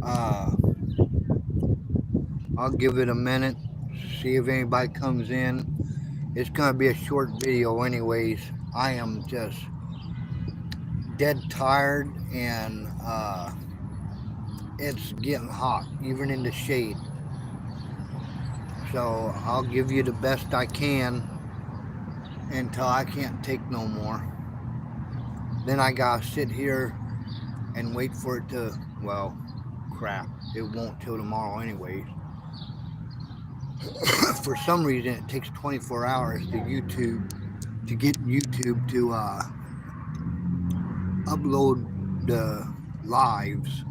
Uh, I'll give it a minute, see if anybody comes in. It's gonna be a short video, anyways. I am just dead tired, and it's getting hot, even in the shade. So I'll give you the best I can until I can't take no more. Then I gotta sit here and wait for it to, well, crap. It won't till tomorrow, anyways. For some reason, it takes 24 hours to get YouTube to upload the lives.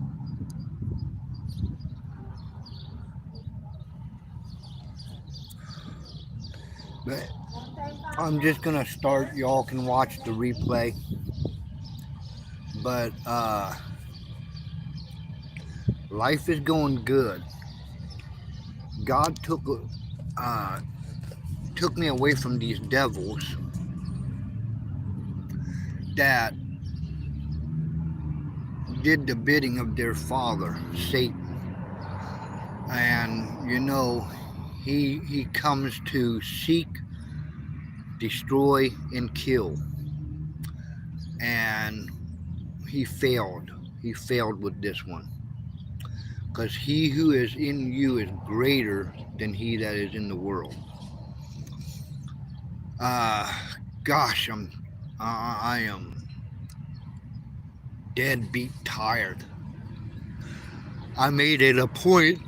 But I'm just gonna start. Y'all can watch the replay. But life is going good. God uh, took me away from these devils that did the bidding of their father, Satan. And he comes to seek, destroy, and kill. And he failed. He failed with this one. Because he who is in you is greater than he that is in the world. Uh, Gosh, I am dead beat tired. I made it a point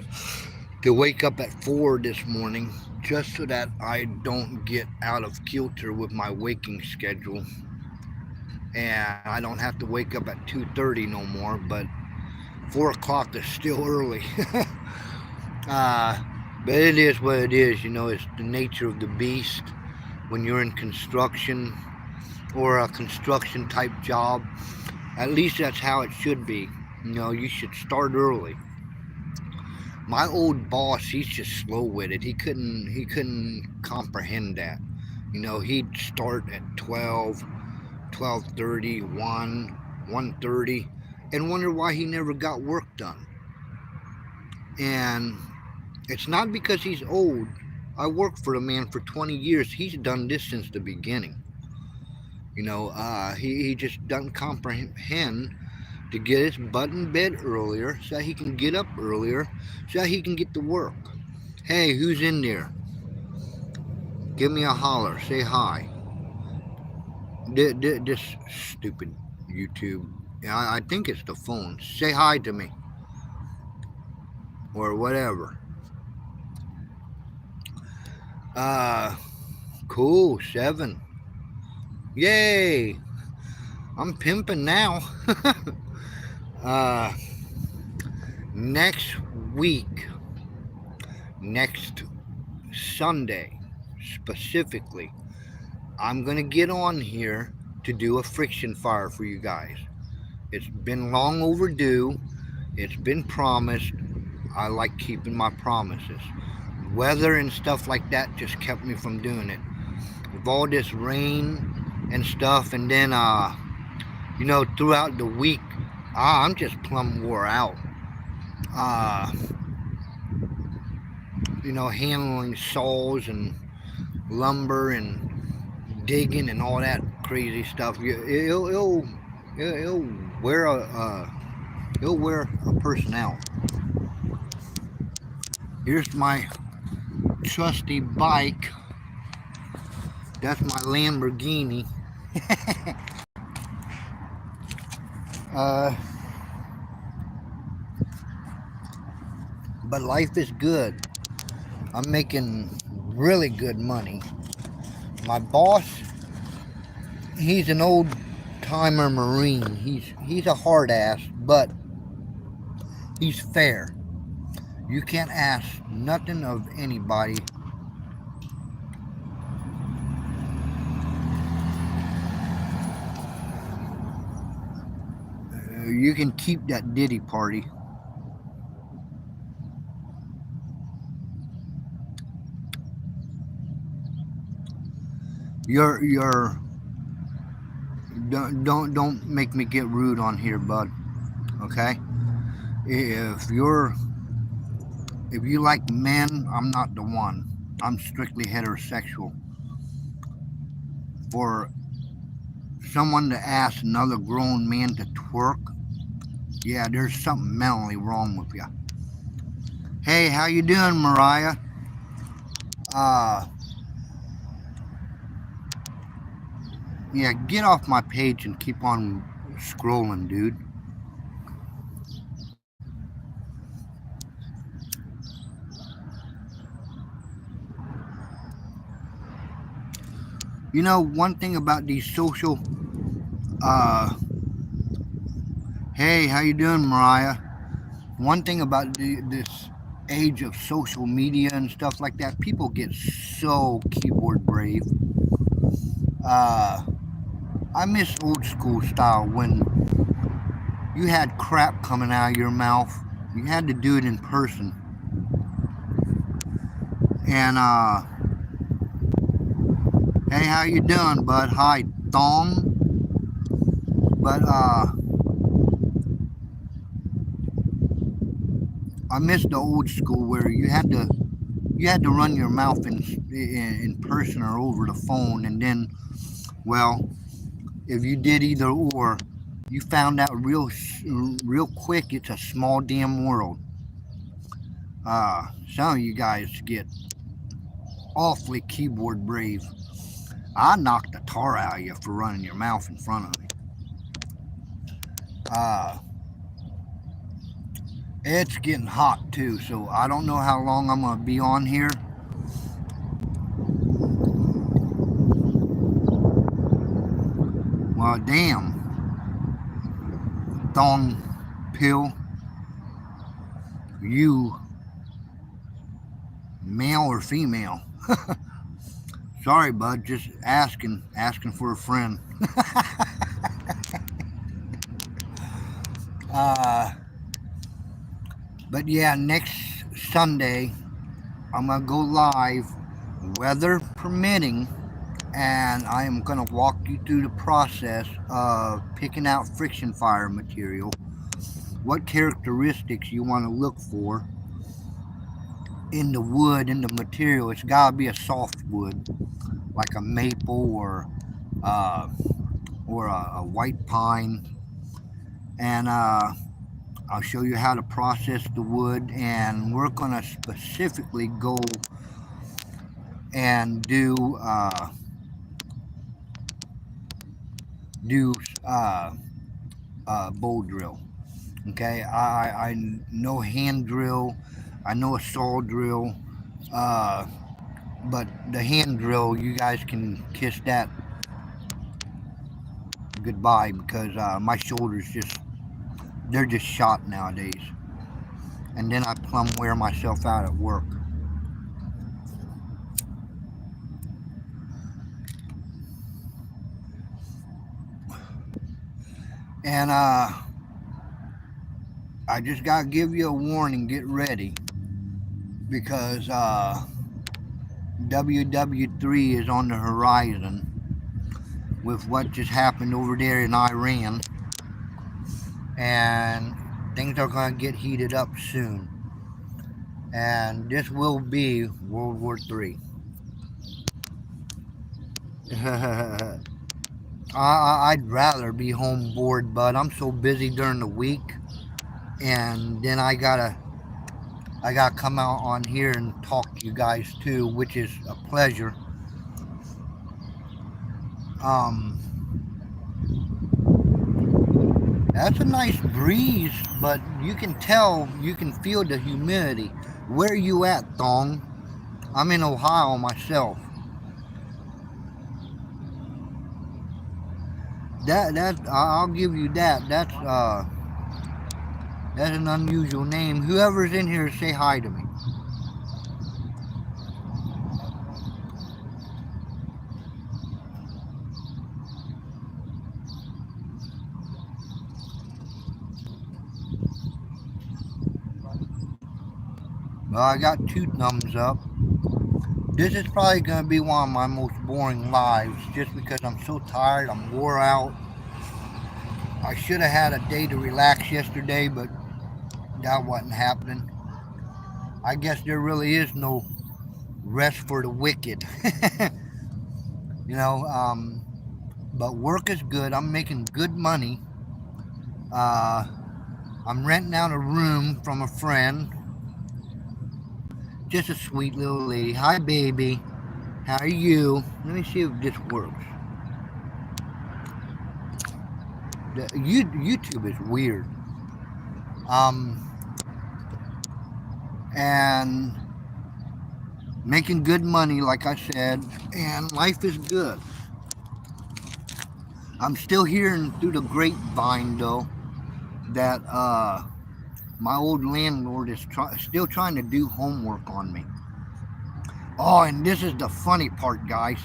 to wake up at 4 this morning just so that I don't get out of kilter with my waking schedule, and I don't have to wake up at 2:30 no more. But 4 o'clock is still early. uh, but it is what it is. It's the nature of the beast when you're in construction or a construction type job. At least that's how it should be. You should start early. My old boss, he's just slow with it. He couldn't comprehend that. He'd start at 12, 12:30, 1:30, and wonder why he never got work done. And it's not because he's old. I worked for the man for 20 years. He's done this since the beginning. He just doesn't comprehend to get his butt in bed earlier so that he can get up earlier so that he can get to work. Hey, who's in there? Give me a holler. Say hi. This stupid YouTube. I think it's the phone. Say hi to me. Or whatever. Uh, cool. 7. Yay. I'm pimping now. uh, Next week, next Sunday specifically, I'm going to get on here to do a friction fire for you guys. It's been long overdue. It's been promised. I like keeping my promises. Weather and stuff like that just kept me from doing it. With all this rain and stuff, and then, throughout the week, I'm just plumb wore out. Uh, Handling saws and lumber and digging and all that crazy stuff. It'll wear it'll wear a person out. Here's my trusty bike. That's my Lamborghini. uh, but life is good. I'm making really good money. My boss, he's an old timer Marine. He's a hard ass, but he's fair. You can't ask nothing of anybody. You can keep that Diddy party. You're don't make me get rude on here, bud. Okay? If you like men, I'm not the one. I'm strictly heterosexual. For someone to ask another grown man to twerk, yeah, there's something mentally wrong with you. Hey, how you doing, Mariah? Uh, yeah, get off my page and keep on scrolling, dude. You know, one thing about these social, uh, hey, how you doing, Mariah? One thing about this age of social media and stuff like that, people get so keyboard brave. Uh, I miss old school style when you had crap coming out of your mouth. You had to do it in person. And hey, how you doing, bud? Hi, Thong. But I miss the old school where you had to run your mouth in person or over the phone, and then, well, if you did either or, you found out real quick it's a small damn world. Some of you guys get awfully keyboard brave. I knocked the tar out of you for running your mouth in front of me. Uh, it's getting hot too, so I don't know how long I'm gonna be on here. Well, damn, thong pill, you male or female? Sorry, bud, just asking for a friend. uh, but yeah, next Sunday I'm gonna go live, weather permitting, and I am gonna walk you through the process of picking out friction fire material, what characteristics you want to look for in the wood, in the material. It's gotta be a soft wood, like a maple uh, or a white pine, and I'll show you how to process the wood, and we're gonna specifically go and do bow drill. Okay, I know hand drill, I know a saw drill, uh, but the hand drill, you guys can kiss that goodbye because my shoulders they're just shot nowadays. And then I plumb wear myself out at work. And I just gotta give you a warning, get ready, because WW3 is on the horizon with what just happened over there in Iran, and things are gonna get heated up soon. And this will be World War III. I'd rather be home bored, but I'm so busy during the week, and then I gotta come out on here and talk to you guys too, which is a pleasure. Um, that's a nice breeze, but you can feel the humidity. Where you at, Thong? I'm in Ohio myself. That I'll give you that. That's an unusual name. Whoever's in here, say hi to me. Well, I got two thumbs up. This is probably going to be one of my most boring lives just because I'm so tired. I'm wore out. I should have had a day to relax yesterday, but That wasn't happening. I guess there really is no rest for the wicked. you know, um, but work is good. I'm making good money. Uh, I'm renting out a room from a friend. Just a sweet little lady. Hi, baby. How are you? Let me see if this works. YouTube is weird. Um, and making good money, like I said, and life is good. I'm still hearing through the grapevine, though, that my old landlord is still trying to do homework on me. Oh, and this is the funny part, guys.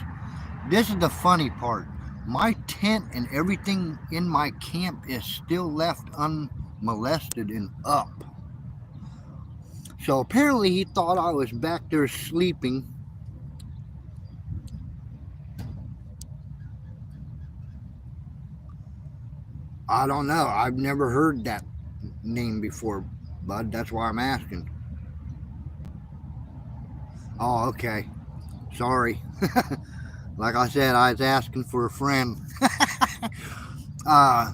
This is the funny part. My tent and everything in my camp is still left unmolested and up. So apparently he thought I was back there sleeping. I don't know. I've never heard that name before, bud. That's why I'm asking. Oh, okay. Sorry. Like I said, I was asking for a friend. uh,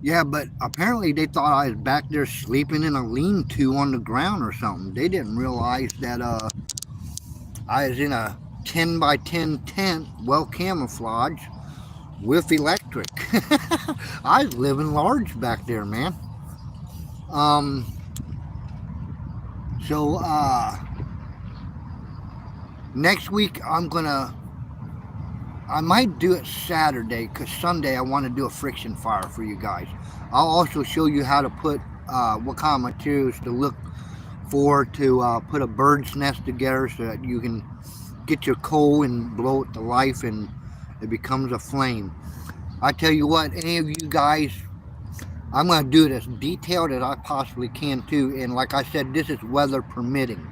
yeah, but apparently they thought I was back there sleeping in a lean-to on the ground or something. They didn't realize that I was in a 10 by 10 tent, well camouflaged, with electric. I was living large back there, man. Um, so next week I might do it Saturday because Sunday I want to do a friction fire for you guys. I'll also show you how to put what kind of materials to look for to put a bird's nest together so that you can get your coal and blow it to life and it becomes a flame. I tell you what, any of you guys, I'm going to do it as detailed as I possibly can too. And like I said, this is weather permitting.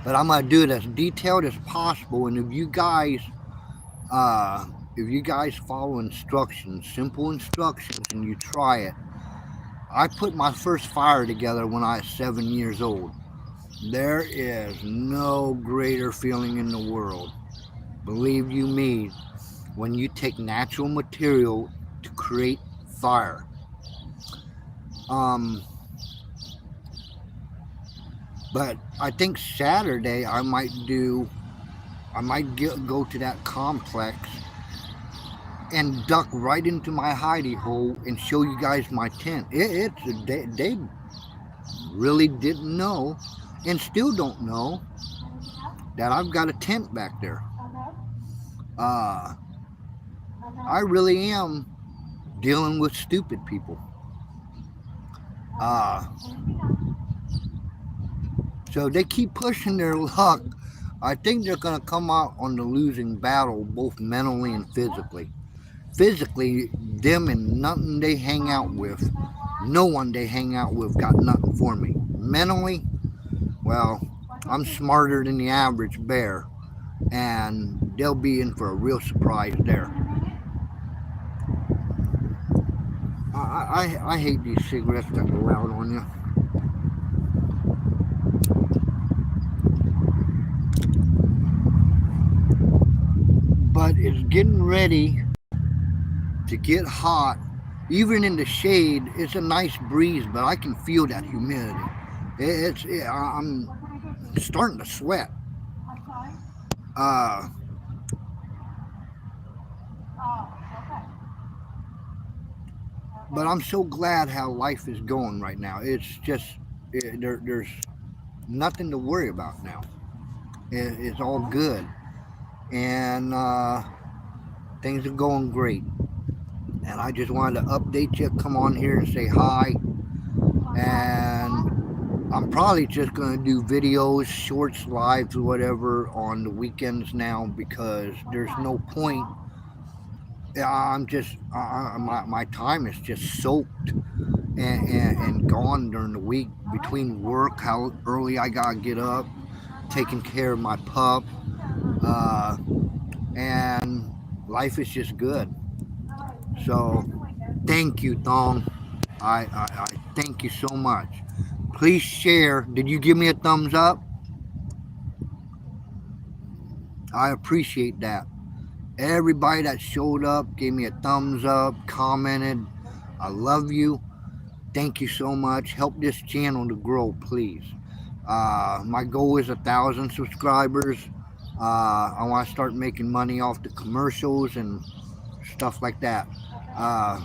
But I'm going to do it as detailed as possible. And if you guys follow instructions, simple instructions, and you try it, I put my first fire together when I was 7 years old. There is no greater feeling in the world, believe you me, when you take natural material to create fire. But I think Saturday I might go to that complex and duck right into my hidey hole and show you guys my tent. They really didn't know and still don't know that I've got a tent back there. I really am dealing with stupid people. So they keep pushing their luck. I think they're going to come out on the losing battle, both mentally and physically. Physically, them and nothing they hang out with, no one they hang out with got nothing for me. Mentally, well, I'm smarter than the average bear, and they'll be in for a real surprise there. I hate these cigarettes that go out on you. But it's getting ready to get hot. Even in the shade, it's a nice breeze, but I can feel that humidity. I'm starting to sweat. But I'm so glad how life is going right now. It's just, there's nothing to worry about now. It's all good. And things are going great. And I just wanted to update you, come on here and say hi. And I'm probably just going to do videos, shorts, lives, whatever on the weekends now because there's no point. I'm just, my time is just soaked and gone during the week between work, how early I got to get up, taking care of my pup, and life is just good. So, thank you, Thong. I thank you so much. Please share. Did you give me a thumbs up? I appreciate that. Everybody that showed up gave me a thumbs up, commented. I love you. Thank you so much. Help this channel to grow, please. My goal is 1,000 subscribers. I want to start making money off the commercials and stuff like that. Uh,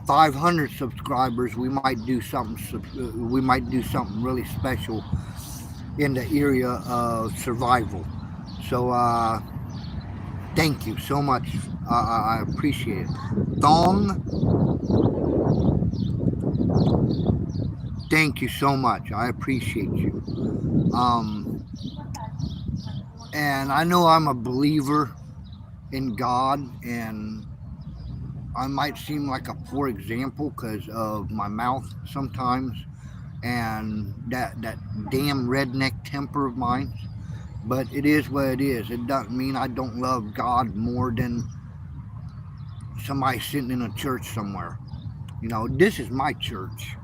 500 subscribers, we might do something. We might do something really special in the area of survival. So thank you so much. I appreciate it. Thong, thank you so much. I appreciate you. Um, and I know I'm a believer in God, and I might seem like a poor example because of my mouth sometimes and that damn redneck temper of mine. But it is what it is. It doesn't mean I don't love God more than somebody sitting in a church somewhere. You know, this is my church.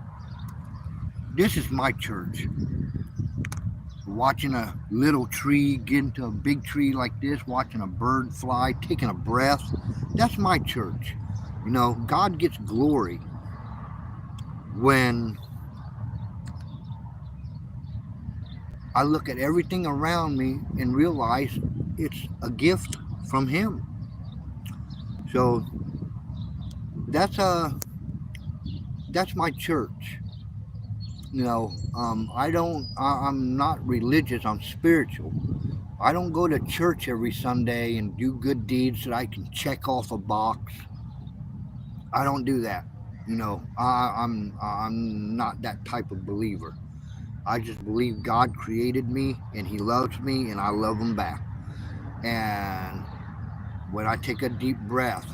This is my church. Watching a little tree get into a big tree like this, watching a bird fly, taking a breath, that's my church. You know, God gets glory when I look at everything around me and realize it's a gift from Him. So that's a that's my church. You know, I'm not religious. I'm spiritual. I don't go to church every Sunday and do good deeds that I can check off a box. I don't do that. You know, I'm not that type of believer. I just believe God created me and He loves me and I love Him back. And when I take a deep breath,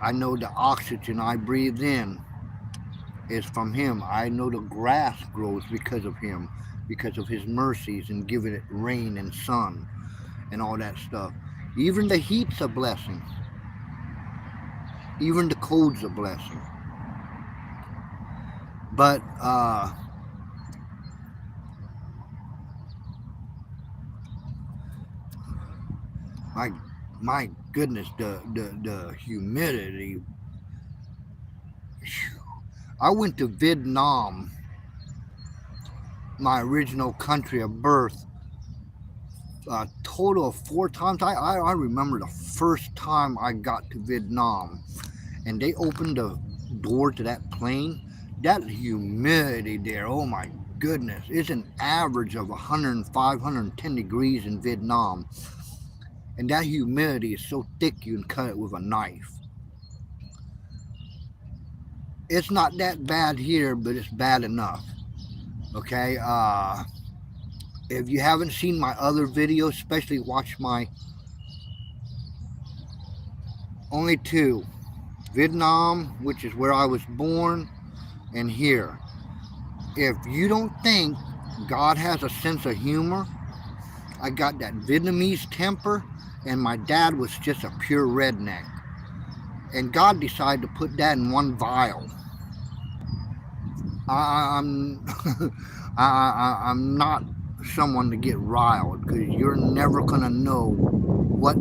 I know the oxygen I breathe in is from Him. I know the grass grows because of Him, because of His mercies and giving it rain and sun and all that stuff. Even the heat's a blessing. Even the cold's a blessing. But my my goodness, the humidity. I went to Vietnam, my original country of birth, a total of 4 times. I remember the first time I got to Vietnam and they opened the door to that plane. That humidity there, oh my goodness, it's an average of 105, 110 degrees in Vietnam. And that humidity is so thick you can cut it with a knife. It's not that bad here, but it's bad enough. Okay, if you haven't seen my other videos, especially watch my only two, Vietnam, which is where I was born, and here. If you don't think God has a sense of humor, I got that Vietnamese temper, and my dad was just a pure redneck. And God decided to put that in one vial. I'm I'm not someone to get riled because you're never gonna know what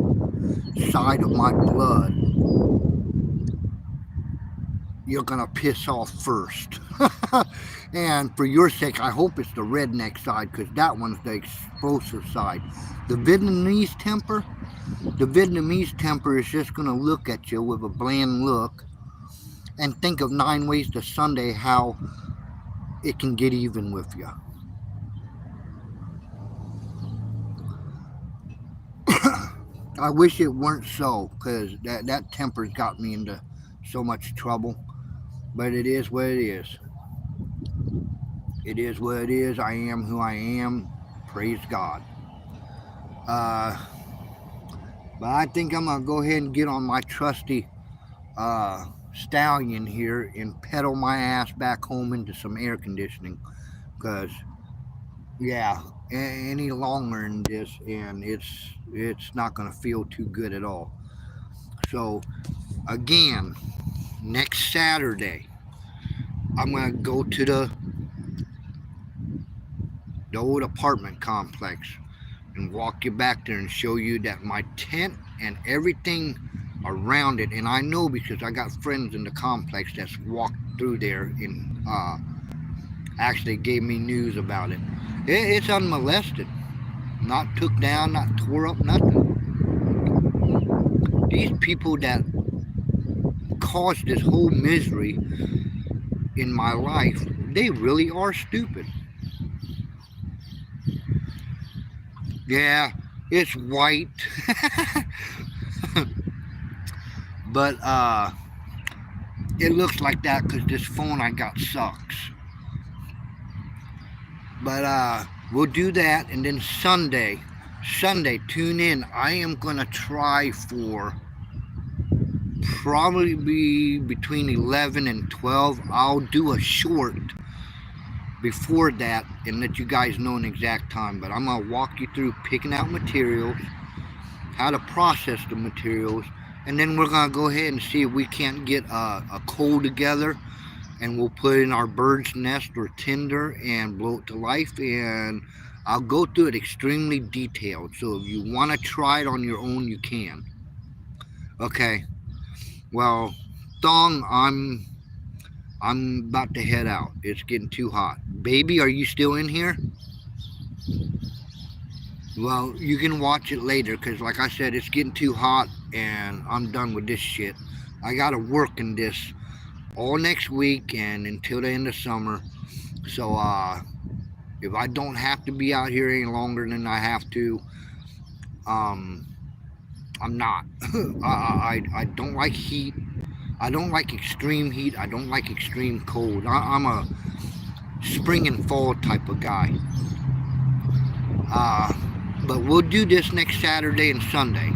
side of my blood you're gonna piss off first. And for your sake, I hope it's the redneck side because that one's the explosive side. The Vietnamese temper, the Vietnamese temper is just gonna look at you with a bland look and think of 9 ways to Sunday how it can get even with you. I wish it weren't so because that temper's got me into so much trouble. But it is what it is. It is what it is. I am who I am. Praise God. Uh, but I think I'm going to go ahead and get on my trusty stallion here and pedal my ass back home into some air conditioning. Because, yeah, any longer in this, and it's not going to feel too good at all. So, again, next Saturday. I'm gonna go to the old apartment complex and walk you back there and show you that my tent and everything around it. And I know because I got friends in the complex that's walked through there and actually gave me news about it. It's unmolested, not took down, not tore up, nothing. These people that caused this whole misery in my life, they really are stupid. Yeah, it's white, but it looks like that because this phone I got sucks. But we'll do that, and then Sunday, tune in. I am gonna try for probably be between 11 and 12. I'll do a short before that and let you guys know an exact time. But I'm gonna walk you through picking out materials, how to process the materials, and then we're gonna go ahead and see if we can't get a coal together, and we'll put in our bird's nest or tinder and blow it to life. And I'll go through it extremely detailed, so if you want to try it on your own, you can. Okay, well, Thong, I'm about to head out. It's getting too hot. Baby, are you still in here? Well, you can watch it later because, like I said, it's getting too hot and I'm done with this shit. I gotta work in this all next week and until the end of summer. So if I don't have to be out here any longer than I have to, I'm not. I don't like heat. I don't like extreme heat. I don't like extreme cold. I'm a spring and fall type of guy. But we'll do this next Saturday and Sunday.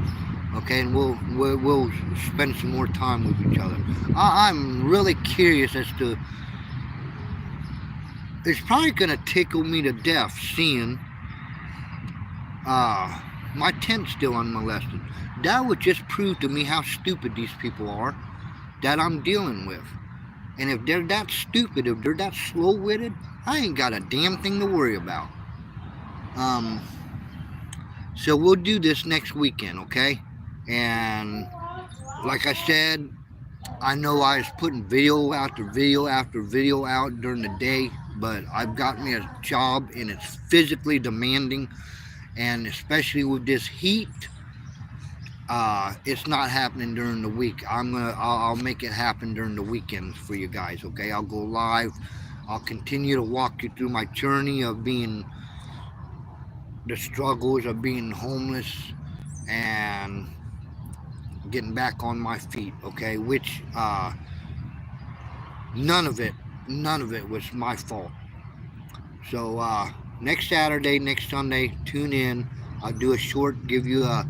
Okay, and we'll spend some more time with each other. I'm really curious as to. It's probably gonna tickle me to death seeing my tent still unmolested. That would just prove to me how stupid these people are that I'm dealing with. And if they're that stupid, if they're that slow-witted, I ain't got a damn thing to worry about. So we'll do this next weekend, okay? And like I said, I know I was putting video after video after video out during the day, but I've got me a job and it's physically demanding, and especially with this heat, it's not happening during the week. I'll make it happen during the weekends for you guys, okay? I'll go live. I'll continue to walk you through my journey of being the struggles of being homeless and getting back on my feet, okay? Which none of it was my fault. So next Saturday, next Sunday, tune in. I'll do a short, give you a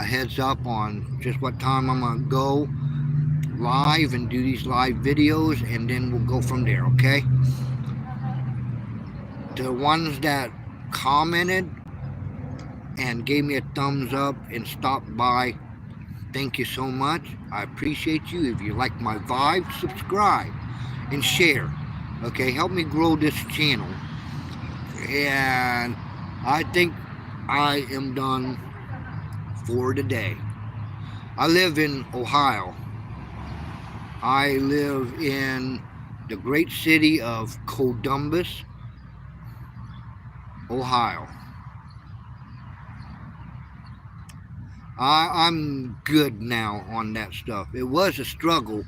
heads up on just what time I'm gonna go live and do these live videos, and then we'll go from there, okay? The ones that commented and gave me a thumbs up and stopped by, thank you so much. I appreciate you. If you like my vibe, subscribe and share. Okay, help me grow this channel. And I think I am done for today. I live in Ohio. I live in the great city of Columbus, Ohio. I'm good now on that stuff. It was a struggle.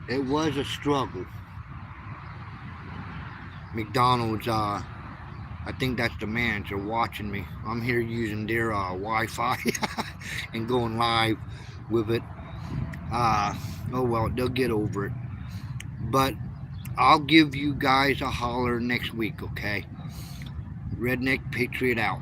It was a struggle. McDonald's, I think that's the manager watching me. I'm here using their Wi-Fi and going live with it. Oh well, they'll get over it. But I'll give you guys a holler next week, okay? Redneck Patriot out.